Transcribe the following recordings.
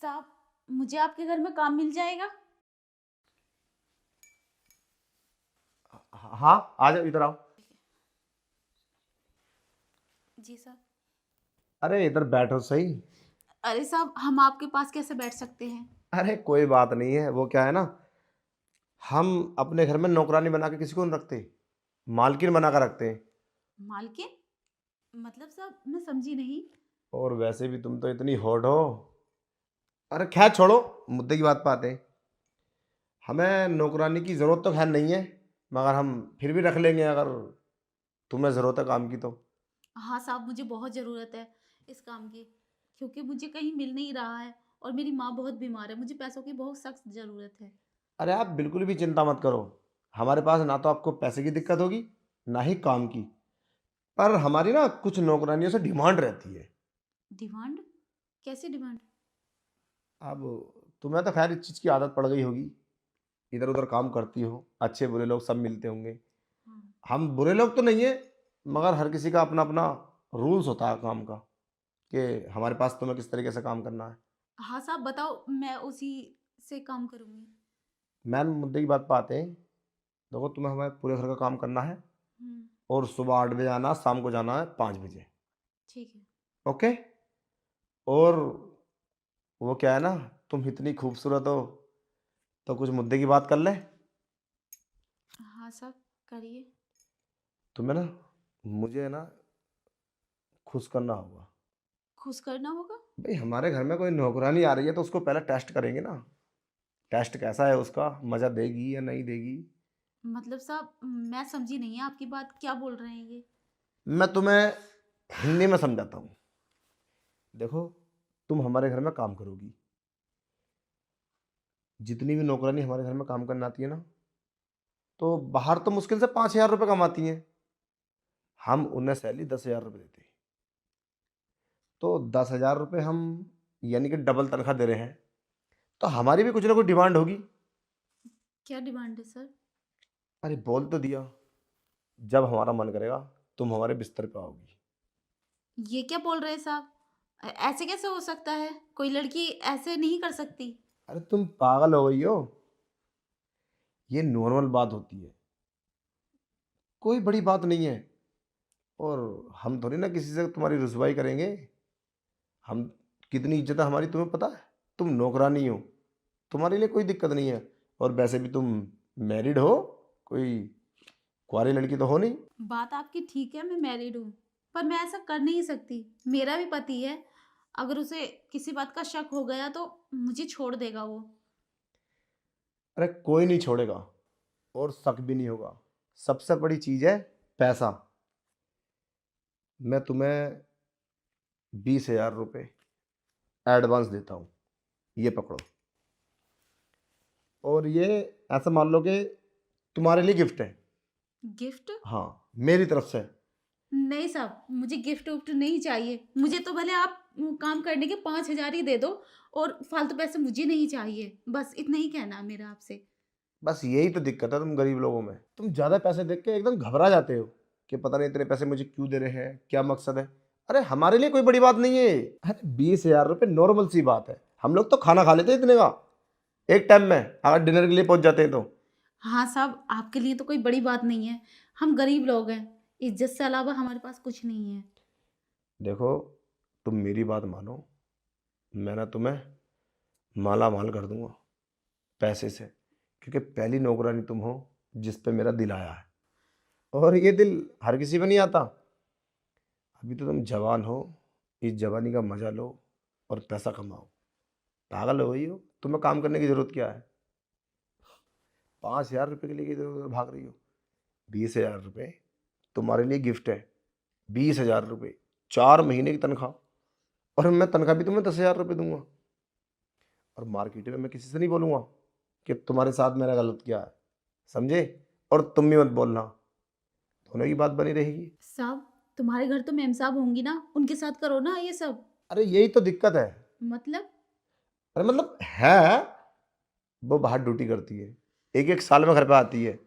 साहब, मुझे आपके घर में काम मिल जाएगा? हाँ, आ जाओ, इधर आओ। जी सर। अरे इधर बैठो सही। अरे साहब, हम आपके पास कैसे बैठ सकते हैं? अरे कोई बात नहीं है, वो क्या है ना, हम अपने घर में नौकरानी बना के किसी को नहीं रखते, मालकिन बना कर रखते हैं। मालकिन? मतलब साहब, मैं समझी नहीं। और वैसे भी तुम तो इतनी हॉट हो। अरे खैर छोड़ो, मुद्दे की बात पे आते हैं। हमें नौकरानी की ज़रूरत तो खैर नहीं है, मगर हम फिर भी रख लेंगे अगर तुम्हें ज़रूरत है काम की तो। हाँ साहब, मुझे बहुत ज़रूरत है इस काम की, क्योंकि मुझे कहीं मिल नहीं रहा है और मेरी माँ बहुत बीमार है। मुझे पैसों की बहुत सख्त ज़रूरत है। अरे आप बिल्कुल भी चिंता मत करो, हमारे पास ना तो आपको पैसे की दिक्कत होगी, ना ही काम की। पर हमारी ना कुछ नौकरानियों से डिमांड रहती है। डिमांड? कैसी डिमांड? अब तुम्हें तो खैर इस चीज़ की आदत पड़ गई होगी, इधर उधर काम करती हो, अच्छे बुरे लोग सब मिलते होंगे। हाँ। हम बुरे लोग तो नहीं है, मगर हर किसी का अपना अपना रूल्स होता है काम का, कि हमारे पास तुम्हें किस तरीके से काम करना है। हाँ साहब, बताओ, मैं उसी से काम करूँगी। मैन मुद्दे की बात पे आते हैं। देखो, तुम्हें हमारे पूरे घर का काम करना है, हम्म। और सुबह 8 बजे आना, शाम को जाना है 5 बजे। ठीक है। ओके। और वो क्या है ना, तुम इतनी खूबसूरत हो, तो कुछ मुद्दे की बात कर ले। हाँ साहब, करिए। तुम्हें ना, मुझे ना खुश करना होगा। खुश करना होगा? भाई हमारे घर में कोई नौकरानी आ रही है तो उसको पहले टेस्ट करेंगे ना। टेस्ट कैसा है उसका, मज़ा देगी या नहीं देगी। मतलब साहब, मैं समझी नहीं है आपकी बात, क्या बोल रहे हैं ये? मैं तुम्हें हिंदी में समझाता हूँ। देखो, तुम हमारे घर में काम करोगी, जितनी भी नौकरानी हमारे घर में काम करने आती है ना, तो बाहर तो मुश्किल से 5,000 रुपये कमाती हैं। हम उन्हें सैलरी 10,000 रुपये देते हैं। तो 10,000 रुपये हम, यानी कि डबल तनख्वाह दे रहे हैं, तो हमारी भी कुछ ना कुछ डिमांड होगी। क्या डिमांड है सर? अरे बोल तो दिया, जब हमारा मन करेगा तुम हमारे बिस्तर पे आओगी। ये क्या बोल रहे हैं साहब? ऐसे कैसे हो सकता है? कोई लड़की ऐसे नहीं कर सकती। अरे तुम पागल हो गई हो, ये नॉर्मल बात होती है, कोई बड़ी बात नहीं है। और हम थोड़ी ना किसी से तुम्हारी रुसवाई करेंगे। हम, कितनी इज्जत है हमारी तुम्हें पता है। तुम नौकरानी हो, तुम्हारे लिए कोई दिक्कत नहीं है। और वैसे भी तुम मैरिड हो, कोई कुंवारी लड़की तो हो नहीं। बात आपकी ठीक है, मैं मैरिड हूँ, पर मैं ऐसा कर नहीं सकती। मेरा भी पति है। अगर उसे किसी बात का शक हो गया तो मुझे छोड़ देगा वो। अरे कोई नहीं छोड़ेगा, और शक भी नहीं होगा। सबसे बड़ी चीज़ है पैसा। मैं तुम्हें 20,000 रुपये एडवांस देता हूँ, ये पकड़ो। और ये ऐसा मान लो कि तुम्हारे लिए गिफ्ट है। गिफ्ट? हाँ, मेरी तरफ से। नहीं साहब, मुझे गिफ्ट उफ्ट नहीं चाहिए। मुझे तो भले आप काम करने के 5,000 ही दे दो, और फालतू पैसे मुझे नहीं चाहिए। बस इतना ही कहना है मेरा आपसे। बस यही तो दिक्कत है तुम गरीब लोगों में, तुम ज़्यादा पैसे देख के एकदम घबरा जाते हो, कि पता नहीं इतने पैसे मुझे क्यों दे रहे हैं, क्या मकसद है। अरे हमारे लिए कोई बड़ी बात नहीं है। अरे 20,000 रुपये नॉर्मल सी बात है, हम लोग तो खाना खा लेते हैं इतने का, एक टाइम में, अगर डिनर के लिए पहुंच जाते हैं तो। हाँ साहब, आपके लिए तो कोई बड़ी बात नहीं है। हम गरीब लोग हैं, इज्जत से अलावा हमारे पास कुछ नहीं है। देखो, तुम मेरी बात मानो, मैं ना तुम्हें माला माल कर दूंगा पैसे से, क्योंकि पहली नौकरानी तुम हो जिस पे मेरा दिल आया है। और ये दिल हर किसी पे नहीं आता। अभी तो तुम जवान हो, इस जवानी का मजा लो और पैसा कमाओ। पागल हो गई हो, तुम्हें काम करने की जरूरत क्या है। 5,000 रुपये के लिए इधर उधर भाग रही हो। 20,000 रुपये तुम्हारे लिए गिफ्ट है। 20,000 रुपये, 4 महीने की तनख्वाह। और मैं तनख्वाह भी तुम्हें 10,000 रुपये दूंगा। और मार्केट में मैं किसी से नहीं बोलूँगा कि तुम्हारे साथ मेरा गलत किया है, समझे। और तुम भी मत बोलना, दोनों की बात बनी रहेगी। साहब, तुम्हारे घर तो मेम साहब होंगी ना, उनके साथ करो ना ये सब। अरे यही तो दिक्कत है। मतलब? अरे मतलब है, वो बाहर ड्यूटी करती है, एक एक साल में घर पे आती है,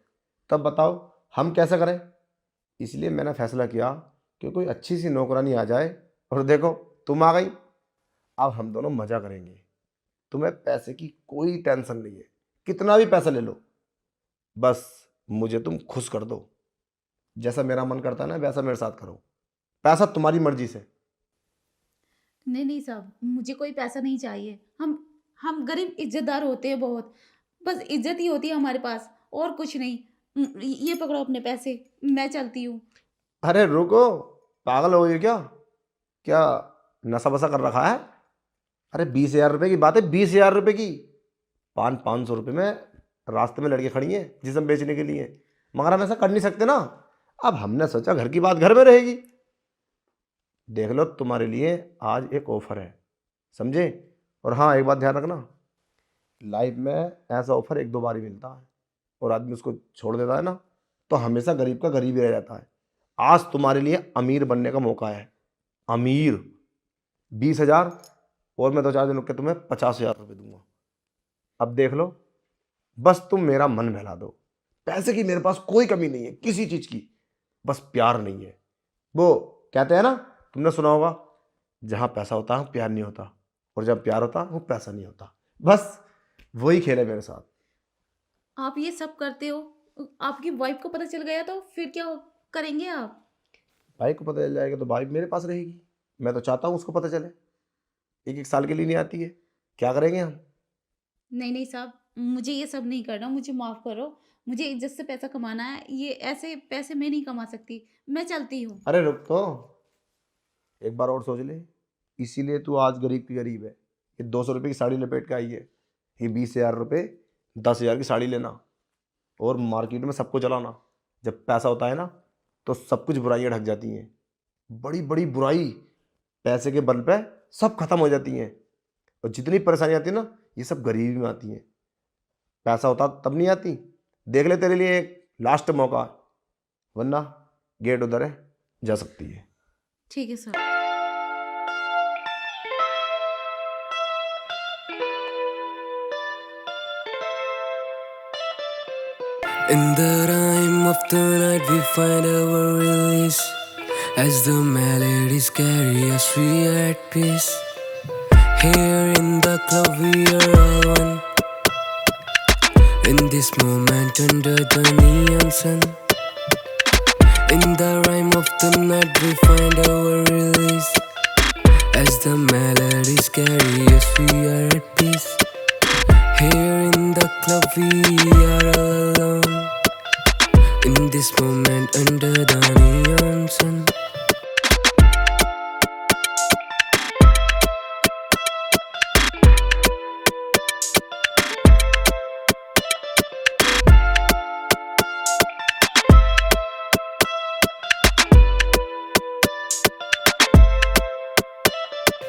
तब बताओ हम कैसे करें। इसलिए मैंने फैसला किया कि कोई अच्छी सी नौकरानी आ जाए। और देखो, तुम आ गई, अब हम दोनों मज़ा करेंगे। तुम्हें पैसे की कोई टेंशन नहीं है, कितना भी पैसा ले लो, बस मुझे तुम खुश कर दो। जैसा मेरा मन करता है ना वैसा मेरे साथ करो, पैसा तुम्हारी मर्जी से। नहीं नहीं साहब, मुझे कोई पैसा नहीं चाहिए। हम गरीब इज्जतदार होते हैं बहुत, बस इज्जत ही होती है हमारे पास, और कुछ नहीं। ये पकड़ो अपने पैसे, मैं चलती हूँ। अरे रुको, पागल हो गई क्या? क्या नशा वसा कर रखा है? अरे 20,000 रुपये की बात है, 20,000 रुपये की। 500 रुपये में रास्ते में लड़के खड़ी हैं जिसम बेचने के लिए, मगर हम ऐसा कर नहीं सकते ना। अब हमने सोचा घर की बात घर में रहेगी। देख लो तुम्हारे लिए आज एक ऑफर है, समझे? और हाँ, एक बात ध्यान रखना, लाइफ में ऐसा ऑफर एक दो बार ही मिलता है, और आदमी उसको छोड़ देता है ना तो हमेशा गरीब का गरीब ही रह जाता है। आज तुम्हारे लिए अमीर बनने का मौका है। अमीर 20,000, और मैं 2-4 दिन रुक के तुम्हें 50,000 रुपये दूंगा। अब देख लो, बस तुम मेरा मन बहला दो। पैसे की मेरे पास कोई कमी नहीं है, किसी चीज़ की, बस प्यार नहीं है। वो कहते हैं ना, तुमने सुना होगा, जहाँ पैसा होता है प्यार नहीं होता, और जब प्यार होता वो पैसा नहीं होता। बस वही खेल है मेरे साथ। आप ये सब करते हो, आपकी वाइफ को पता चल गया तो फिर क्या करेंगे आप? भाई को पता चल जाएगा तो भाई मेरे पास रहेगी। मैं तो चाहता हूँ उसको पता चले। 1-1 साल के लिए नहीं आती है, क्या करेंगे हम? नहीं नहीं साहब, मुझे ये सब नहीं करना, मुझे माफ़ करो। मुझे इज्जत से पैसा कमाना है, ये ऐसे पैसे मैं नहीं कमा सकती। मैं चलती हूँ। अरे रुक तो, एक बार और सोच ले। इसीलिए तू आज गरीब की गरीब है। ये 200 रुपये की साड़ी लपेट के आई है, ये 20,000 रुपये 10,000 की साड़ी लेना और मार्केट में सबको चलाना। जब पैसा होता है ना तो सब कुछ बुराइयाँ ढक जाती हैं। बड़ी बड़ी बुराई पैसे के बल पे सब खत्म हो जाती हैं, और जितनी परेशानी आती है ना ये सब गरीबी में आती हैं। पैसा होता तब नहीं आती। देख ले, तेरे लिए एक लास्ट मौका, वरना गेट उधर है, जा सकती है। ठीक है sir. In the rhyme of the night we find our release, as the melodies carry us we are at peace. Here in the club we are all one, in this moment under the neon sun. In the rhyme of the night we find our release, as the melodies carry us we are at peace. Here in the club we are all alone, in this moment under the neon sun.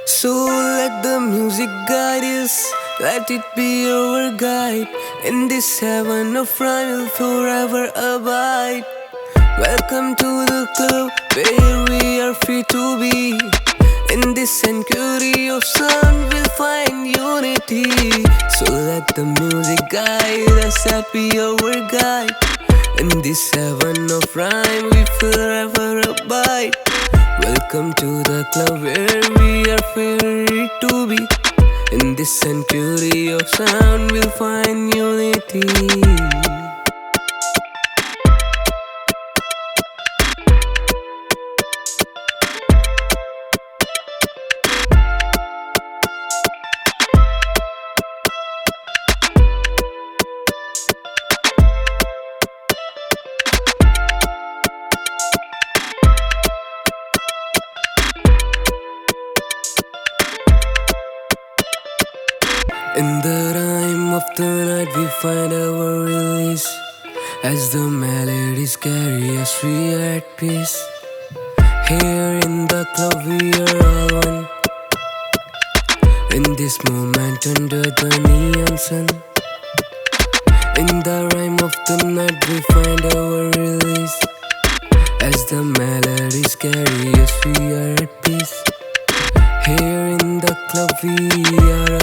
So let the music guide us, let it be our guide. In this heaven of rhyme we'll forever abide. Welcome to the club where we are free to be. In this sanctuary of sound we'll find unity. So let the music guide us, let be our guide. In this heaven of rhyme we forever abide. Welcome to the club where we are free to be. In this sanctuary of sound we'll find unity. In the rhyme of the night we find our release, as the melodies carry us we are at peace. Here in the club we are all one, in this moment under the neon sun. In the rhyme of the night we find our release, as the melodies carry us we are at peace. Here in the club we are